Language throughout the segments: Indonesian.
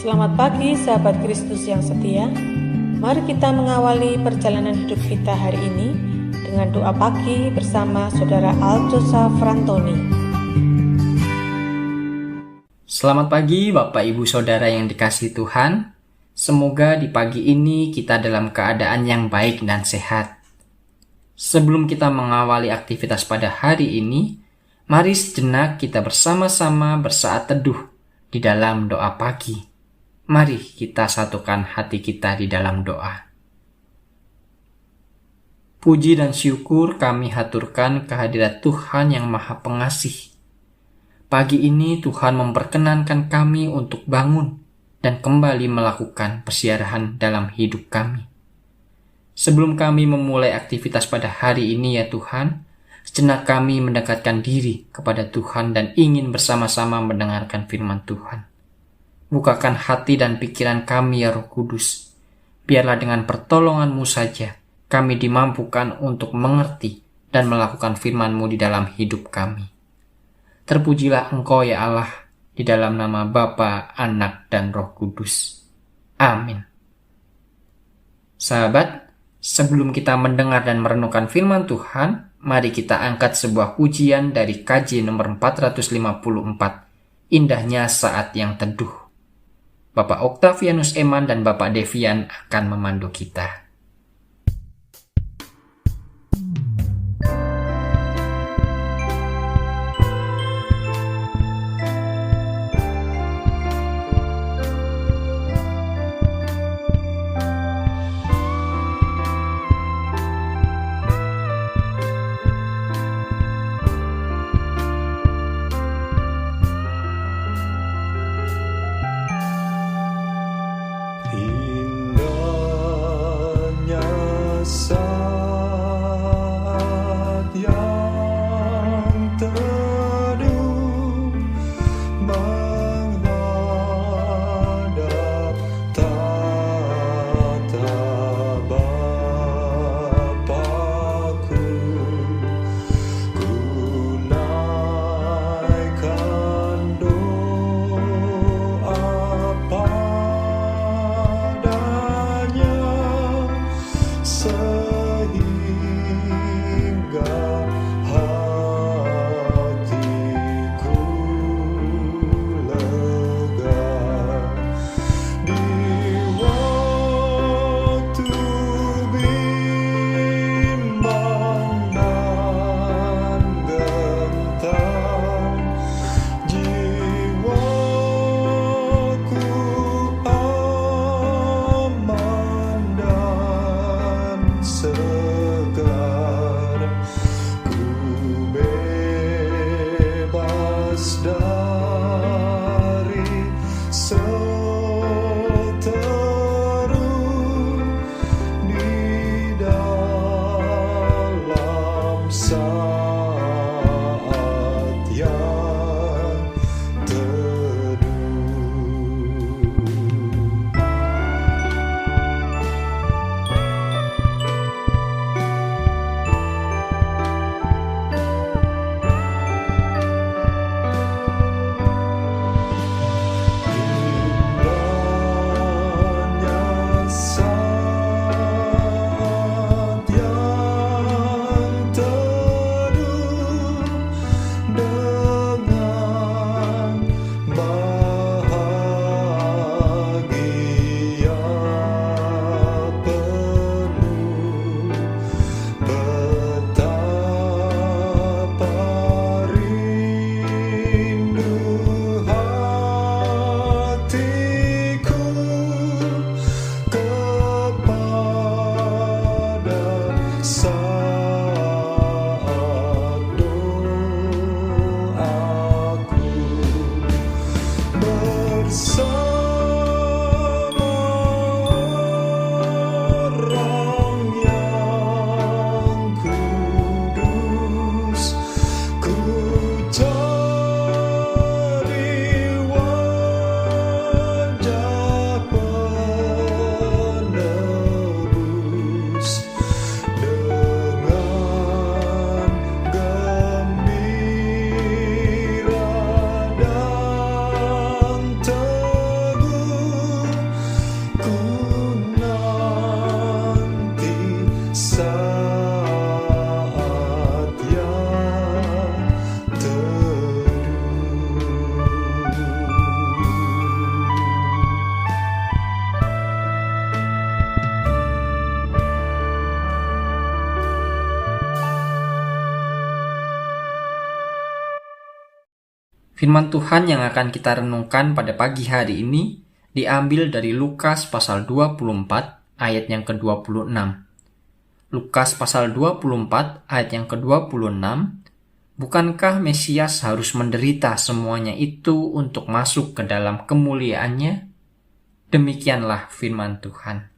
Selamat pagi sahabat Kristus yang setia. Mari kita mengawali perjalanan hidup kita hari ini dengan doa pagi bersama Saudara Aljosa Frantoni. Selamat pagi Bapak Ibu Saudara yang dikasihi Tuhan. Semoga di pagi ini kita dalam keadaan yang baik dan sehat. Sebelum kita mengawali aktivitas pada hari ini, mari sejenak kita bersama-sama bersaat teduh di dalam doa pagi. Mari kita satukan hati kita di dalam doa. Puji dan syukur kami haturkan kehadirat Tuhan yang Maha Pengasih. Pagi ini Tuhan memperkenankan kami untuk bangun dan kembali melakukan persiarahan dalam hidup kami. Sebelum kami memulai aktivitas pada hari ini ya Tuhan, sejenak kami mendekatkan diri kepada Tuhan dan ingin bersama-sama mendengarkan firman Tuhan. Bukakan hati dan pikiran kami ya Roh Kudus. Biarlah dengan pertolongan-Mu saja kami dimampukan untuk mengerti dan melakukan firman-Mu di dalam hidup kami. Terpujilah Engkau ya Allah, di dalam nama Bapa, Anak, dan Roh Kudus. Amin. Sahabat, sebelum kita mendengar dan merenungkan firman Tuhan, mari kita angkat sebuah pujian dari KJ nomor 454, Indahnya Saat Yang Teduh. Bapak Octavianus Eman dan Bapak Devian akan memandu kita. Firman Tuhan yang akan kita renungkan pada pagi hari ini diambil dari Lukas pasal 24 ayat yang ke-26. Lukas pasal 24 ayat yang ke-26, bukankah Mesias harus menderita semuanya itu untuk masuk ke dalam kemuliaannya? Demikianlah firman Tuhan.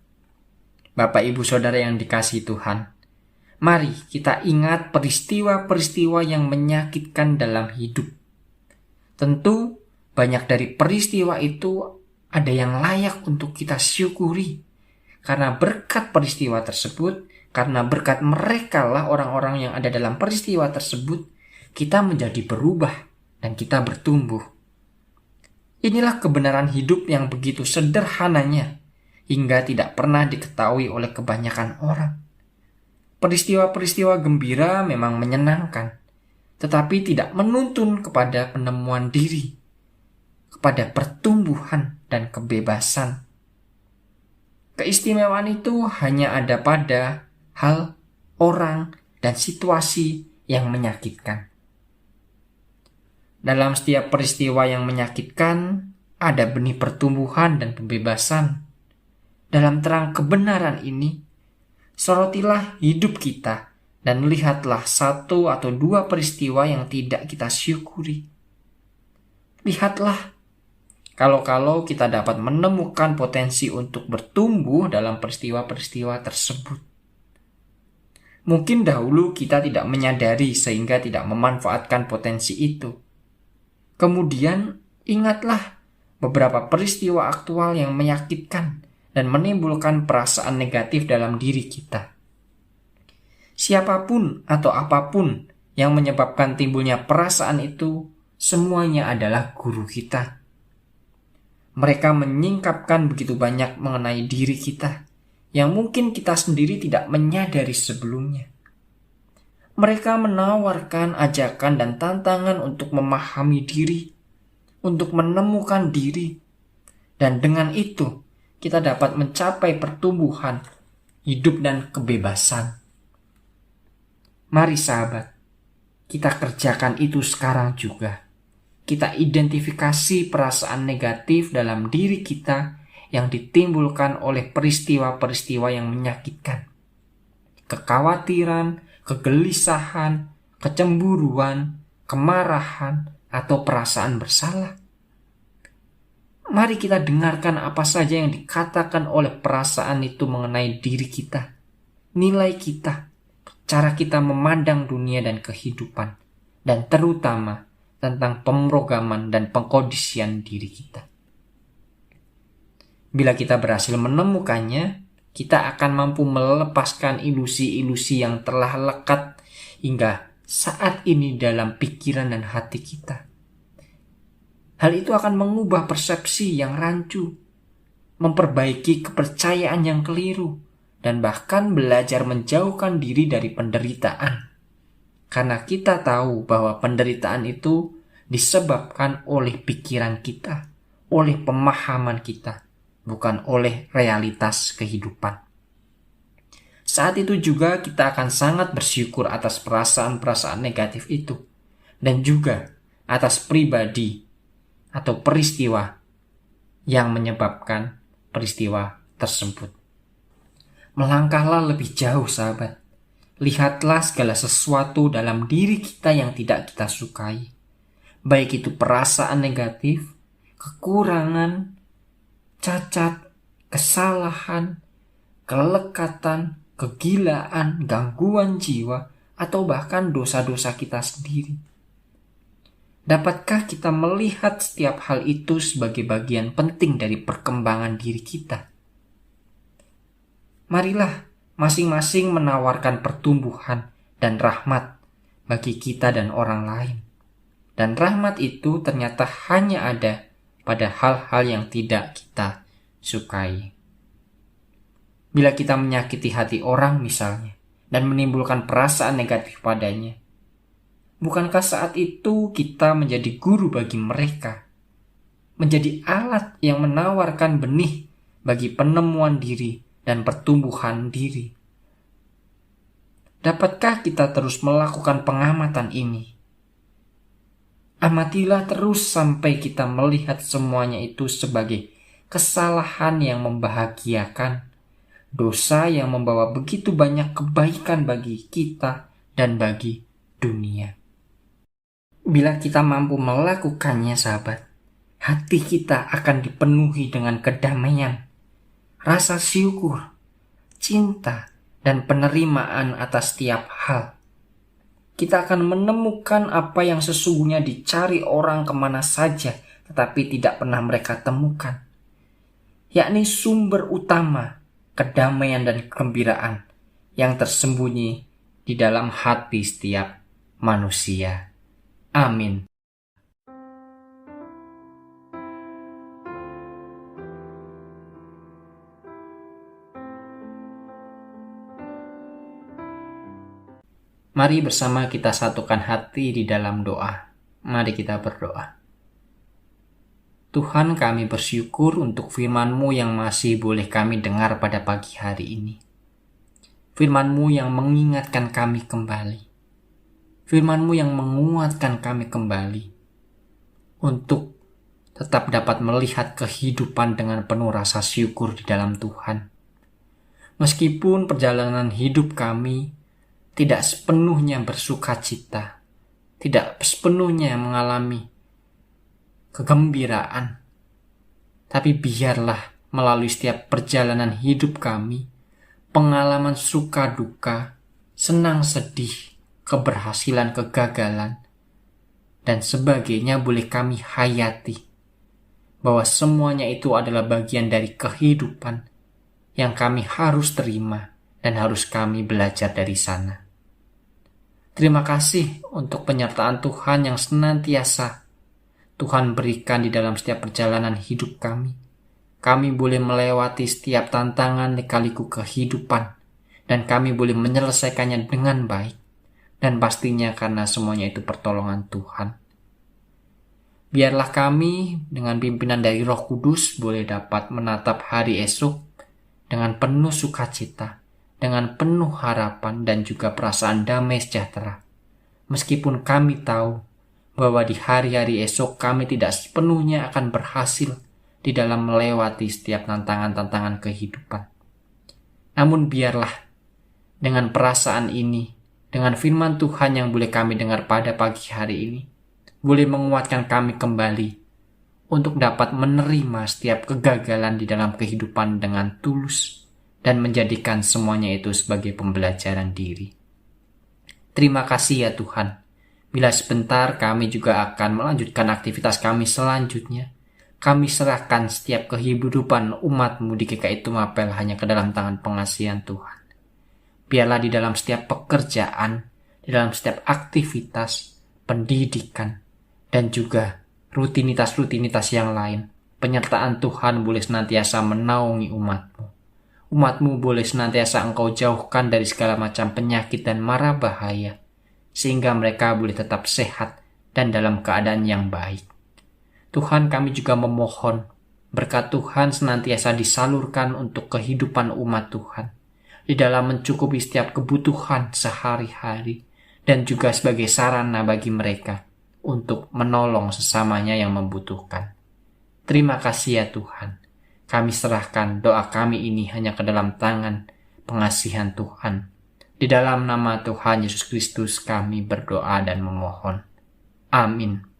Bapak, Ibu, Saudara yang dikasihi Tuhan, mari kita ingat peristiwa-peristiwa yang menyakitkan dalam hidup. Tentu banyak dari peristiwa itu ada yang layak untuk kita syukuri. Karena berkat peristiwa tersebut, karena berkat mereka lah orang-orang yang ada dalam peristiwa tersebut, kita menjadi berubah dan kita bertumbuh. Inilah kebenaran hidup yang begitu sederhananya hingga tidak pernah diketahui oleh kebanyakan orang. Peristiwa-peristiwa gembira memang menyenangkan, tetapi tidak menuntun kepada penemuan diri, kepada pertumbuhan dan kebebasan. Keistimewaan itu hanya ada pada hal, orang, dan situasi yang menyakitkan. Dalam setiap peristiwa yang menyakitkan, ada benih pertumbuhan dan pembebasan. Dalam terang kebenaran ini, sorotilah hidup kita dan lihatlah satu atau dua peristiwa yang tidak kita syukuri. Lihatlah, kalau kita dapat menemukan potensi untuk bertumbuh dalam peristiwa-peristiwa tersebut. Mungkin dahulu kita tidak menyadari sehingga tidak memanfaatkan potensi itu. Kemudian ingatlah beberapa peristiwa aktual yang menyakitkan dan menimbulkan perasaan negatif dalam diri kita. Siapapun atau apapun yang menyebabkan timbulnya perasaan itu, semuanya adalah guru kita. Mereka menyingkapkan begitu banyak mengenai diri kita, yang mungkin kita sendiri tidak menyadari sebelumnya. Mereka menawarkan ajakan dan tantangan untuk memahami diri, untuk menemukan diri, dan dengan itu kita dapat mencapai pertumbuhan, hidup dan kebebasan. Mari sahabat, kita kerjakan itu sekarang juga. Kita identifikasi perasaan negatif dalam diri kita yang ditimbulkan oleh peristiwa-peristiwa yang menyakitkan. Kekhawatiran, kegelisahan, kecemburuan, kemarahan, atau perasaan bersalah. Mari kita dengarkan apa saja yang dikatakan oleh perasaan itu mengenai diri kita, nilai kita, cara kita memandang dunia dan kehidupan, dan terutama tentang pemrograman dan pengkondisian diri kita. Bila kita berhasil menemukannya, kita akan mampu melepaskan ilusi-ilusi yang telah lekat hingga saat ini dalam pikiran dan hati kita. Hal itu akan mengubah persepsi yang rancu, memperbaiki kepercayaan yang keliru, dan bahkan belajar menjauhkan diri dari penderitaan. Karena kita tahu bahwa penderitaan itu disebabkan oleh pikiran kita, oleh pemahaman kita, bukan oleh realitas kehidupan. Saat itu juga kita akan sangat bersyukur atas perasaan-perasaan negatif itu, dan juga atas pribadi atau peristiwa yang menyebabkan peristiwa tersebut. Melangkahlah lebih jauh, sahabat. Lihatlah segala sesuatu dalam diri kita yang tidak kita sukai, baik itu perasaan negatif, kekurangan, cacat, kesalahan, kelekatan, kegilaan, gangguan jiwa, atau bahkan dosa-dosa kita sendiri. Dapatkah kita melihat setiap hal itu sebagai bagian penting dari perkembangan diri kita? Marilah masing-masing menawarkan pertumbuhan dan rahmat bagi kita dan orang lain. Dan rahmat itu ternyata hanya ada pada hal-hal yang tidak kita sukai. Bila kita menyakiti hati orang misalnya, dan menimbulkan perasaan negatif padanya, bukankah saat itu kita menjadi guru bagi mereka? Menjadi alat yang menawarkan benih bagi penemuan diri dan pertumbuhan diri. Dapatkah kita terus melakukan pengamatan ini? Amatilah terus sampai kita melihat semuanya itu sebagai kesalahan yang membahagiakan, dosa yang membawa begitu banyak kebaikan bagi kita dan bagi dunia. Bila kita mampu melakukannya, sahabat, hati kita akan dipenuhi dengan kedamaian, rasa syukur, cinta, dan penerimaan atas setiap hal. Kita akan menemukan apa yang sesungguhnya dicari orang kemana saja, tetapi tidak pernah mereka temukan, yakni sumber utama kedamaian dan kegembiraan yang tersembunyi di dalam hati setiap manusia. Amin. Mari bersama kita satukan hati di dalam doa. Mari kita berdoa. Tuhan, kami bersyukur untuk firman-Mu yang masih boleh kami dengar pada pagi hari ini. Firman-Mu yang mengingatkan kami kembali. Firman-Mu yang menguatkan kami kembali untuk tetap dapat melihat kehidupan dengan penuh rasa syukur di dalam Tuhan. Meskipun perjalanan hidup kami tidak sepenuhnya bersukacita, tidak sepenuhnya mengalami kegembiraan, tapi biarlah melalui setiap perjalanan hidup kami, pengalaman suka duka, senang sedih, keberhasilan kegagalan, dan sebagainya boleh kami hayati, bahwa semuanya itu adalah bagian dari kehidupan yang kami harus terima dan harus kami belajar dari sana. Terima kasih untuk penyertaan Tuhan yang senantiasa Tuhan berikan di dalam setiap perjalanan hidup kami. Kami boleh melewati setiap tantangan lika-liku kehidupan, dan kami boleh menyelesaikannya dengan baik, dan pastinya karena semuanya itu pertolongan Tuhan. Biarlah kami dengan pimpinan dari Roh Kudus boleh dapat menatap hari esok dengan penuh sukacita, dengan penuh harapan dan juga perasaan damai sejahtera. Meskipun kami tahu bahwa di hari-hari esok kami tidak sepenuhnya akan berhasil di dalam melewati setiap tantangan-tantangan kehidupan. Namun biarlah dengan perasaan ini, dengan firman Tuhan yang boleh kami dengar pada pagi hari ini, boleh menguatkan kami kembali untuk dapat menerima setiap kegagalan di dalam kehidupan dengan tulus, dan menjadikan semuanya itu sebagai pembelajaran diri. Terima kasih ya Tuhan. Bila sebentar kami juga akan melanjutkan aktivitas kami selanjutnya, kami serahkan setiap kehidupan umat-Mu di GKI Tumapel hanya ke dalam tangan pengasihan Tuhan. Biarlah di dalam setiap pekerjaan, di dalam setiap aktivitas, pendidikan, dan juga rutinitas-rutinitas yang lain, penyertaan Tuhan boleh senantiasa menaungi umat-Mu. Umat-Mu boleh senantiasa Engkau jauhkan dari segala macam penyakit dan mara bahaya, sehingga mereka boleh tetap sehat dan dalam keadaan yang baik. Tuhan, kami juga memohon berkat Tuhan senantiasa disalurkan untuk kehidupan umat Tuhan, di dalam mencukupi setiap kebutuhan sehari-hari, dan juga sebagai sarana bagi mereka untuk menolong sesamanya yang membutuhkan. Terima kasih ya Tuhan. Kami serahkan doa kami ini hanya ke dalam tangan pengasihan Tuhan. Di dalam nama Tuhan Yesus Kristus kami berdoa dan memohon. Amin.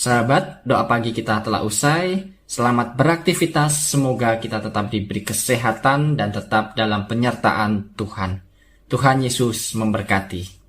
Sahabat, doa pagi kita telah usai. Selamat beraktivitas, semoga kita tetap diberi kesehatan dan tetap dalam penyertaan Tuhan. Tuhan Yesus memberkati.